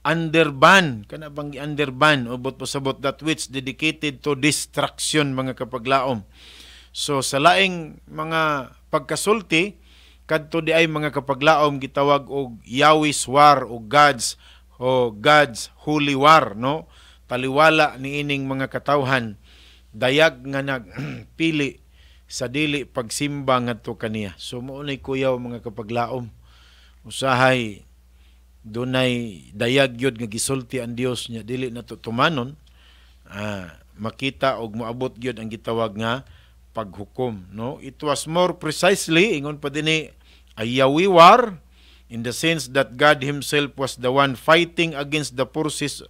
underban kana bang underban o ibot pasabot that which dedicated to destruction mga kapaglaom. So sa laing mga pagkasulti kadto di ay mga kapaglaom gitawag og Yahweh's war o God's holy war, no? Taliwala ni ining mga katawhan dayag nga nagpili sa dili pagsimba ngadto kaniya. So mounay kuyaw mga kapaglaom, usahay dunay dayag yod nga gisulti ang Dios nya dili nato tumanon, makita og moabot yod ang gitawag nga paghukom, no? It was more precisely ingon pa dinhi a Yahweh war in the sense that God himself was the one fighting against the forces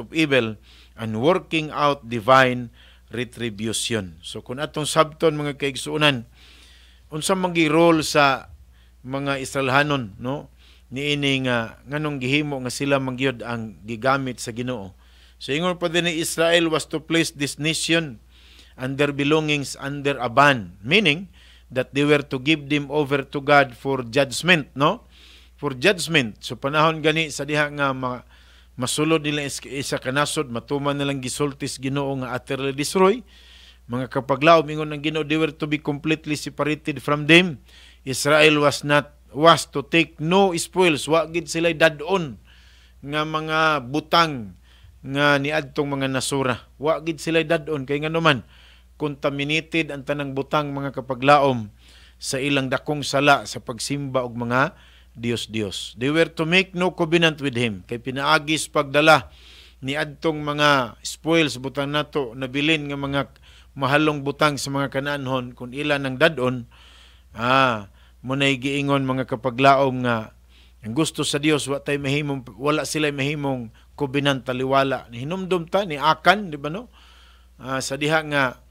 of evil and working out divine retribution. So kung atong sabton mga kaigsuonan, unsa man gi role sa mga Israelhanon, no? Niini nga nganong gihimo nga sila mangyod ang gigamit sa Ginoo. So ingon pa din ni Israel was to place this nation and their belongings under a ban, meaning that they were to give them over to God for judgment, no? For judgment. So panahon gani sa diha nga masulod nila isa kanasod, matuman nilang gisultis Ginoo nga utterly destroy. Mga kapaglaom ingon ng Ginoo, they were to be completely separated from them. Israel was to take no spoils, wa gid sila dadon nga mga butang nga niadtong mga nasura. Wa gid sila dadon kay ngano man contaminated ang tanang butang mga kapaglaom sa ilang dakong sala sa pagsimba og mga Dios. They were to make no covenant with him. Kay pinaagis pagdala ni adtong mga spoils butang nato nabilin nga mga mahalong butang sa mga kanaanhon kung ilan ang dadon, munay giingon mga kapaglaom nga ang gusto sa Dios wala sila mahimong covenant taliwala. Hinumdum ta ni Akan, di ba no? Sa diha nga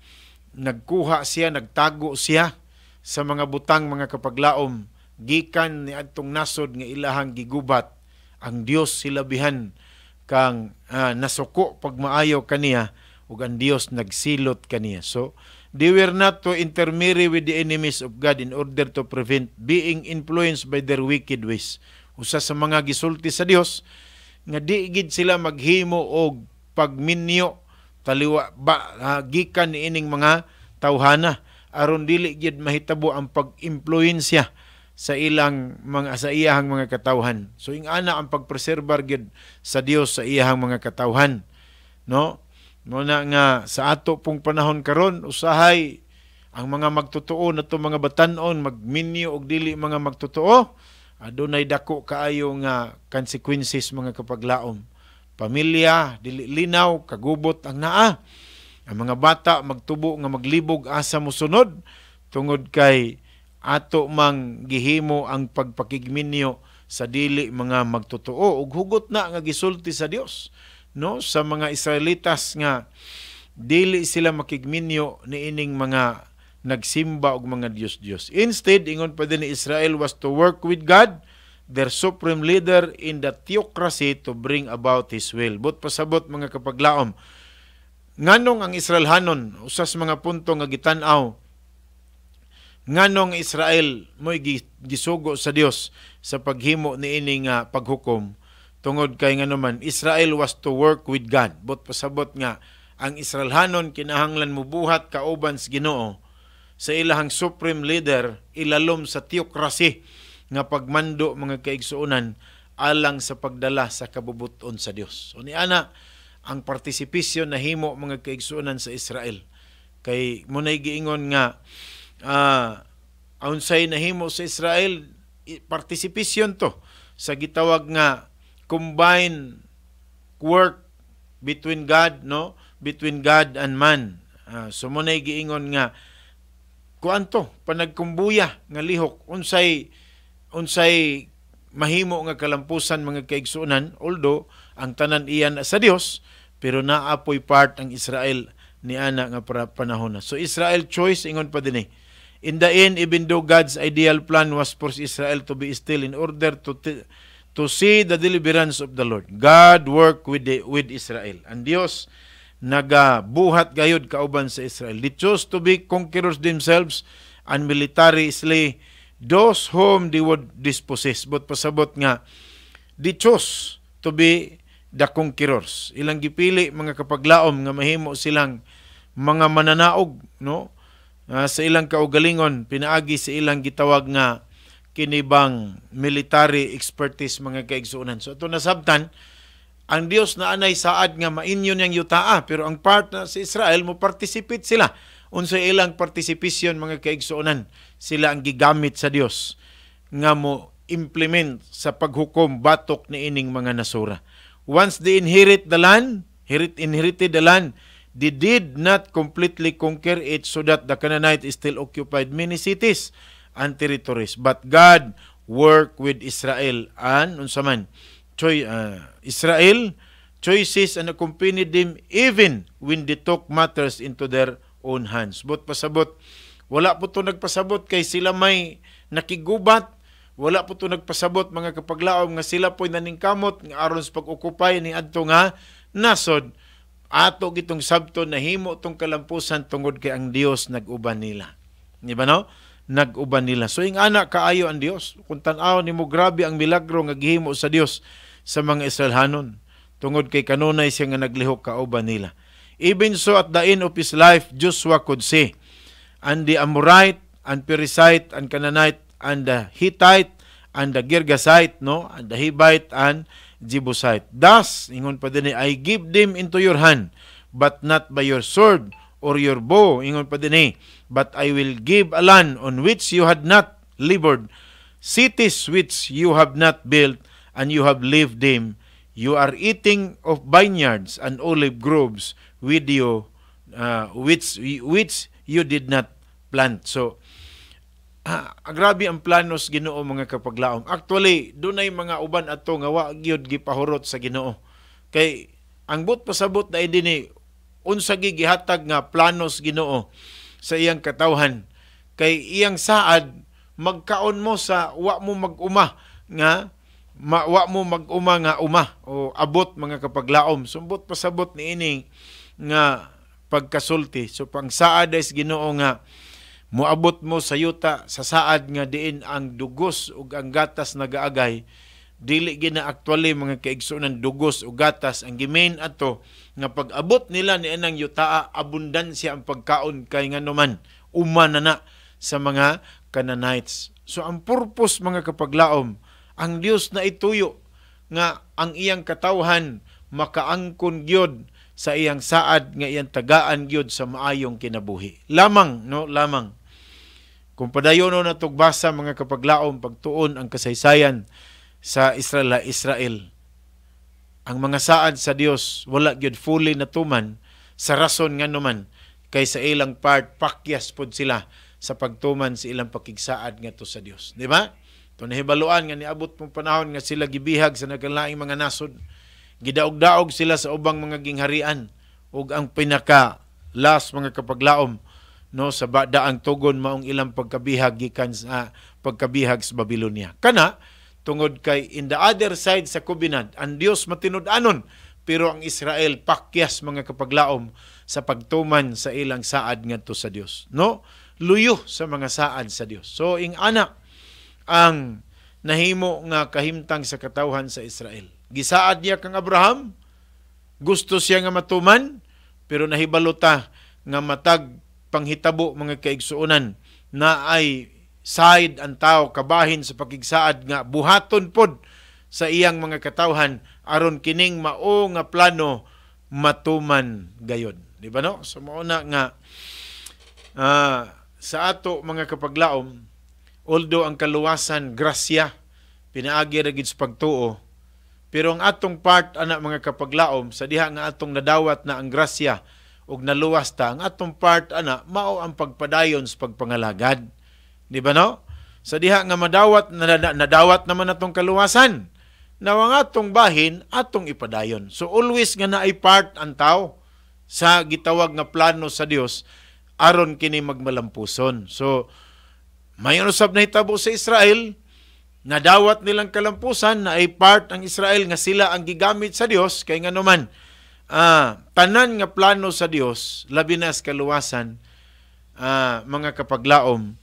nagkuha siya, nagtago siya sa mga butang mga kapaglaom gikan ni adtong nasod nga ilahang gigubat. Ang Dios silabihan kang nasuko pagmaayo kaniya ug ang Dios nagsilot kaniya. So they were not to intermarry with the enemies of God in order to prevent being influenced by their wicked ways. Usa sa mga gisulti sa Dios nga di gid sila maghimo og pagminyo gikan ni ining mga tawhana aron dili gid mahitabo ang pag-impluwensya sa iyahang mga katawhan. So ingana ang pagpreserbar gid sa Dios sa iyahang mga katawhan, no? Muna nga sa ato pong panahon karon usahay ang mga magtotoo nato mga batan-on magminyo og dili mga magtotoo, adunay dako kaayo nga consequences mga kapaglaom. Pamilya dili linaw, kagubot ang naa. Ang mga bata magtubo nga maglibog asa mosunod tungod kay ato mang gihimo ang pagpakigminyo sa dili mga magtotoo ug hugot na nga gisulti sa Dios, no? Sa mga Israelitas nga dili sila makigminyo ni ining mga nagsimba og mga Dios. Instead, ingon pa din ni Israel was to work with God, their supreme leader in the theocracy to bring about His will. But pasabot mga kapaglaom, nganong ang Israelhanon, usas mga punto nga gitan-aw, nganong Israel mo'y gisugo sa Dios sa paghimo ni ining paghukom, tungod kay ngano man, Israel was to work with God. But pasabot nga, ang Israelhanon kinahanglan mubuhat kauban sa Ginoo sa ilahang supreme leader ilalom sa theocracy nga pagmando mga kaigsuonan alang sa pagdala sa kabubuton sa Dios. So niana ang participation na himo mga kaigsuonan sa Israel. Kay munay giingon nga unsay nahimo sa Israel participation to sa gitawag nga combined work between God, no? Between God and man. So munay giingon nga kuanto panagkumbuya nga lihok unsay mahimo nga kalampusan mga kaigsuonan, although ang tanan iyan sa Dios, pero naapoy part ang Israel ni ana nga panahon na. So Israel choice ingon pa dinhi. In the end, even though God's ideal plan was for Israel to be still in order to see the deliverance of the Lord, God worked with Israel. Ang Dios nagabuhat gayud kauban sa Israel. They chose to be conquerors themselves and militarily those whom they would dispossess. But pasabot nga, they chose to be the conquerors. Ilang gipili mga kapaglaom nga mahimo silang mga mananaog, no? Sa ilang kaugalingon, pinaagi sa ilang gitawag nga kinibang military expertise mga kaigsuonan. So ito nasabtan, ang Dios na anay saad nga mainyo niyang yutaa, pero ang part na sa Israel mo participate sila. Unsay ilang participation mga kaigsuonan, sila ang gigamit sa Dios nga mo implement sa paghukom batok ni ining mga nasura. Once they inherited the land, they did not completely conquer it so that the Canaanites still occupied many cities and territories. But God worked with Israel and unsaman Israel choices and accompanied them even when they took matters into their own hands. But pasabot, wala po to nagpasabot kay sila may nakigubat, wala po to nagpasabot mga kapaglaom nga sila po'y naningkamot nga aron sa pag-ukupay ni adto nga nasod ato gitong sabto na himo tong kalampusan tungod kay ang Dios nag-uban nila. Di ba no? Nag-uban nila. So ing ana kaayo ang Dios. Kung tan-aw nimo grabe ang milagro nga gihimo sa Dios sa mga Israelhanon tungod kay kanunay siya nga naglihok kauban nila. Even so at the end of his life Joshua could say, and the Amorite and Perizzite and Canaanite and the Hittite and the Girgasite, no, and the Hivite and Jebusite. Thus, ingon pa din, I give them into your hand, but not by your sword or your bow, ingon pa din, but I will give a land on which you had not labored, cities which you have not built, and you have lived them. You are eating of vineyards and olive groves with you, which you did not plant. So, grabe ang planos Ginoo mga kapaglaom. Actually, dunay mga uban ato nga wa gyud gipahurot sa Ginoo. Kay ang but pasabot na dinhi unsa gihatag nga planos Ginoo sa iyang katawhan. Kay iyang saad magkaon mo sa wa mo mag-uma nga wa mo mag-uma nga uma o abot mga kapaglaom. Sumbot pasabot ni ini nga pagkasulti. So pang saad is Ginoo nga moabot mo sa yuta sa saad nga diin ang dugos ug ang gatas nagaagay, dili gina actually mga kaigsuonan dugos ug gatas ang gimain ato nga pag-abot nila ni anang yuta abundansya ang pagkaon kay nganuman uman na sa mga Canaanites. So ang purpose mga kapaglaom, ang Dios na ituyo nga ang iyang katawhan makaangkon gyud sa iyang saad nga iyang tagaan gyud sa maayong kinabuhi. Lamang kung padayon na tugbasa mga kapaglaom pagtuon ang kasaysayan sa Israel. Ang mga saad sa Dios wala gyud fully natuman sa rason nga naman kay sa ilang part pakyas pod sila sa pagtuman sa ilang pakigsaad nga to sa Dios. Di ba? To nahibaluan nga niabot pong panahon nga sila gibihag sa nagkalaing mga nasod. Gidaog-daog sila sa ubang mga gingharian ug ang pinaka last mga kapaglaom no sa daang tugon maong ilang pagkabihag gikan sa pagkabihag sa Babylonia. Kana tungod kay in the other side sa covenant ang Dios matinud-anon pero ang Israel pakyas mga kapaglaom sa pagtuman sa ilang saad ngadto sa Dios. No? Luyo sa mga saad sa Dios. So ing ana ang nahimo nga kahimtang sa katawhan sa Israel. Gisaad niya kang Abraham, gusto siya nga matuman, pero nahibalota nga matag panghitabo mga kaigsuonan na ay side ang tao kabahin sa pakigsaad nga buhaton pod sa iyang mga katawhan aron kining mao nga plano matuman gayod. Di ba no? So mauna nga sa ato mga kapaglaom, although ang kaluwasan grasya pinaagi ra gid sa pagtuo, pero ang atong part ana mga kapaglaom sa diha nga atong nadawat na ang grasya ug naluwas ta, ang atong part ana mao ang pagpadayon sa pagpangalagad. Di ba no? Sa diha nga madawat nadawat naman atong kaluwasan. Na ang atong bahin atong ipadayon. So always nga naay part ang tao sa gitawag nga plano sa Dios aron kini magmalampuson. So mayon usab na hitabo sa Israel, nadawat nilang kalampusan na ay part ang Israel nga sila ang gigamit sa Dios kay nganuman tanan nga plano sa Dios labi na sa kaluwasan mga kapaglaom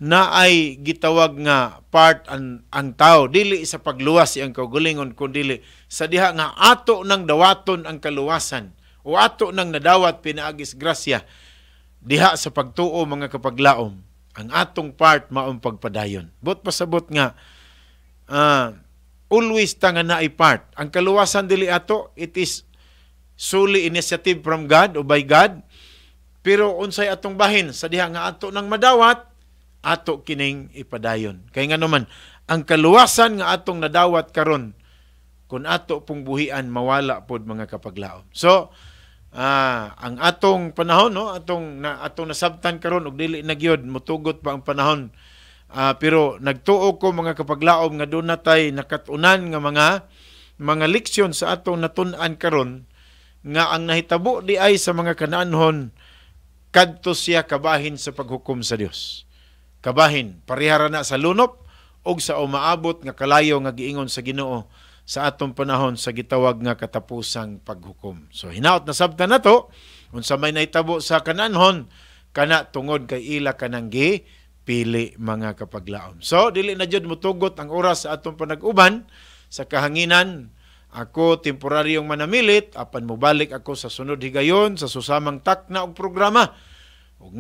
na ay gitawag nga part ang tao dili sa pagluwas iyang kaugalingon kundi sa diha nga ato nang dawaton ang kaluwasan o ato nang nadawat pinaagis grasya diha sa pagtuo mga kapaglaom ang atong part maong pagpadayon. But pasabot nga always ta nga naay part. Ang kaluwasan dili ato, it is solely initiative from God o by God. Pero unsay atong bahin sa diha nga ato nang madawat ato kining ipadayon. Kay nga naman, ang kaluwasan nga atong nadawat karon kung ato pong buhian, mawala pod mga kapaglaom. So, ang atong panahon, no, atong nasabtan karon ug dili na gyud mutugot pa ang panahon. Pero nagtuo ko mga kapaglaom nga doon natay nakatunan nga mga leksyon sa atong natun-an karon nga ang nahitabo di ay sa mga kanaanhon kadto siya kabahin sa paghukom sa Dios. Kabahin, parihara na sa lunop o sa umaabot nga kalayo nga giingon sa Ginoo sa atong panahon sa gitawag nga katapusang paghukom. So hinaot na sabtan nato unsa may nahitabo sa kananhon kana tungod kay ila kanang pili mga kapaglaom. So dili na jud mutugot ang oras sa atong panag-uban sa kahanginan. Ako temporaryong manamilit apan mobalik ako sa sunod higayon sa susamang takna og programa. Og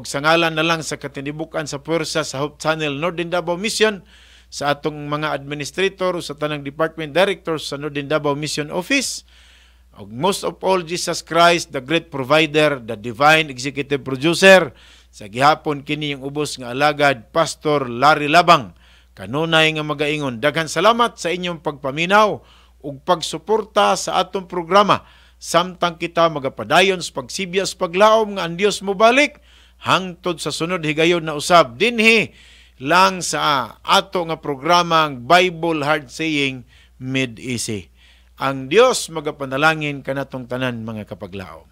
sa ngalan na lang sa katinibukan sa puwersa sa Hope Channel Northern Davao Mission, sa atong mga administrator sa tanang department directors sa Northern Davao Mission Office, og most of all Jesus Christ, the great provider, the divine executive producer, sa gihapon kini yung ubos nga alagad, Pastor Larry Labang, kanunay nga magaingon. Daghan salamat sa inyong pagpaminaw ug pagsuporta sa atong programa. Samtang kita magapadayon sa pagsibya sa paglaom nga ang Dios mo balik, hangtod sa sunod higayon na usab dinhi lang sa ato nga programang Bible Hard Saying Made Easy. Ang Dios magapanalangin kanatong tanan mga kapaglaom.